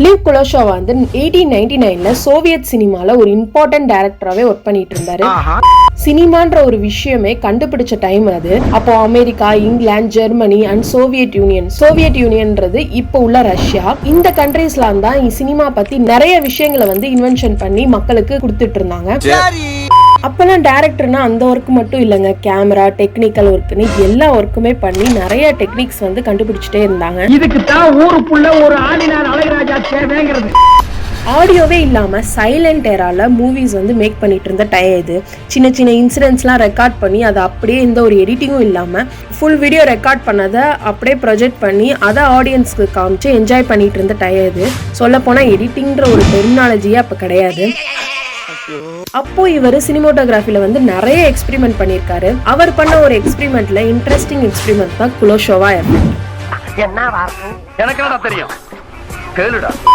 Leave குலோஷோவா வந்து 1899ல Soviet சினிமால ஒரு இம்பார்ட்டன்ட் டைரக்டராகவே ஒர்க் பண்ணிட்டு இருந்தாரு. சினிமான்ற ஒரு விஷயமே கண்டுபிடிச்ச டைம் அது. அப்போ America, England, Germany and Soviet யூனியன்ன்றது இப்போ உள்ள ரஷ்யா, இந்த கண்ட்ரீஸ்லாம் தான் சினிமா பத்தி நிறைய விஷயங்களை வந்து இன்வென்ஷன் பண்ணி மக்களுக்கு கொடுத்துட்டு இருந்தாங்க. அப்பெல்லாம் டைரக்டர்னா அந்த ஒர்க் மட்டும் இல்லைங்க, கேமரா, டெக்னிக்கல் ஒர்க்னு எல்லா ஒர்க்குமே பண்ணி நிறைய டெக்னிக்ஸ் வந்து கண்டுபிடிச்சிட்டே இருந்தாங்க. இதுக்கு தான் ஊருக்குள்ள ஒரு ஆடினார் அழகராஜா தேவைங்கிறது. ஆடியோவே இல்லாம சைலண்ட் ஏரால மூவிஸ் வந்து மேக் பண்ணிட்டு இருந்த டைம் இது. சின்ன சின்ன இன்சிடென்ட்ஸ்லாம் ரெக்கார்ட் பண்ணி அதை அப்படியே எந்த ஒரு எடிட்டிங்கும் இல்லாம ஃபுல் வீடியோ ரெக்கார்ட் பண்ணதை அப்படியே ப்ரொஜெக்ட் பண்ணி அதை ஆடியன்ஸ்க்கு காமிச்சு என்ஜாய் பண்ணிட்டு இருந்த டைம் இது. சொல்ல போனா எடிட்டிங்ன்ற ஒரு டெர்மினாலஜியே அப்ப கிடையாது. அப்போ இவர் சினிமோட்டோகிராஃபில வந்து நிறைய எக்ஸ்பெரிமெண்ட் பண்ணியிருக்காரு. அவர் பண்ண ஒரு எக்ஸ்பெரிமெண்ட்ல இன்ட்ரெஸ்டிங் எக்ஸ்பெரிமெண்ட் தான் குலோஷோவா எஃபெக்ட். என்ன எனக்கு தெரியும் கேளுடா.